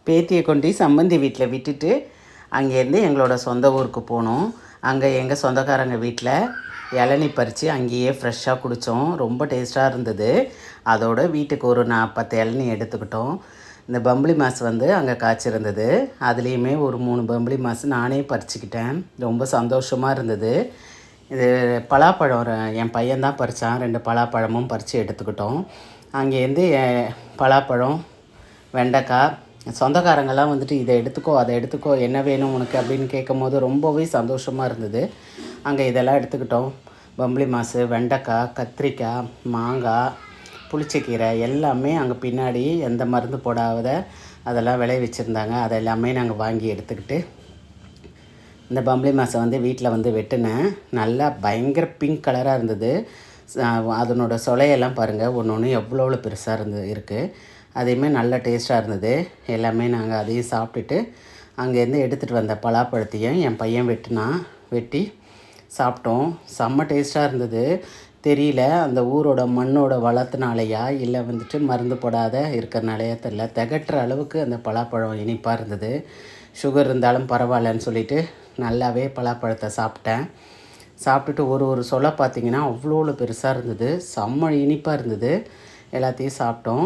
பேத்தியை கொண்டு சம்மந்தி வீட்டில் விட்டுட்டு அங்கேருந்து எங்களோட சொந்த ஊருக்கு போனோம். அங்கே எங்கள் சொந்தக்காரங்க வீட்டில் இளநீ பறித்து அங்கேயே ஃப்ரெஷ்ஷாக குடித்தோம். ரொம்ப டேஸ்ட்டாக இருந்தது. அதோட வீட்டுக்கு ஒரு 10 இளநீ எடுத்துக்கிட்டோம். இந்த பம்பளி மாஸ் வந்து அங்கே காய்ச்சிருந்தது. அதுலேயுமே ஒரு 3 பம்பளி மாஸ் நானே பறிச்சுக்கிட்டேன். ரொம்ப சந்தோஷமாக இருந்தது. இது பலாப்பழம் என் பையன்தான் பறித்தான். 2 பலாப்பழமும் பறித்து எடுத்துக்கிட்டோம். அங்கேருந்து பலாப்பழம், வெண்டைக்காய், சொந்தக்காரங்கெல்லாம் வந்துட்டு இதை எடுத்துக்கோ அதை எடுத்துக்கோ என்ன வேணும் உனக்கு அப்படின்னு கேட்கும் போது ரொம்பவே சந்தோஷமாக இருந்தது. அங்கே இதெல்லாம் எடுத்துக்கிட்டோம். பம்பளி மாசு, வெண்டைக்காய், கத்திரிக்காய், மாங்காய், புளிச்சக்கீரை எல்லாமே அங்கே பின்னாடி எந்த மருந்து போடாத அதெல்லாம் விளைவிச்சிருந்தாங்க. அதை எல்லாமே நாங்கள் வாங்கி எடுத்துக்கிட்டு இந்த பம்பளி மாசை வந்து வீட்டில் வந்து வெட்டினேன். நல்லா பயங்கர பிங்க் கலராக இருந்தது. அதனோட சொலையெல்லாம் பாருங்கள், ஒன்று ஒன்று எவ்வளோ பெருசாக இருக்குது. அதையுமே நல்ல டேஸ்ட்டாக இருந்தது. எல்லாமே நாங்கள் அதையும் சாப்பிட்டுட்டு அங்கேருந்து எடுத்துகிட்டு வந்த பலாப்பழத்தையும் என் பையன் வெட்டி சாப்பிட்டோம். செம்ம டேஸ்ட்டாக இருந்தது. தெரியல அந்த ஊரோட மண்ணோட வளத்தினாலையா இல்லை வந்துட்டு மருந்து போடாத இருக்கிறனாலையா தெரியல, திகட்டுற அளவுக்கு அந்த பலாப்பழம் இனிப்பாக இருந்தது. சுகர் இருந்தாலும் பரவாயில்லன்னு சொல்லிவிட்டு நல்லாவே பலாப்பழத்தை சாப்பிட்டேன். சாப்பிட்டுட்டு ஒரு சொலை பார்த்திங்கன்னா அவ்வளோ பெருசாக இருந்தது. செம்ம இனிப்பாக இருந்தது. எல்லாத்தையும் சாப்பிட்டோம்.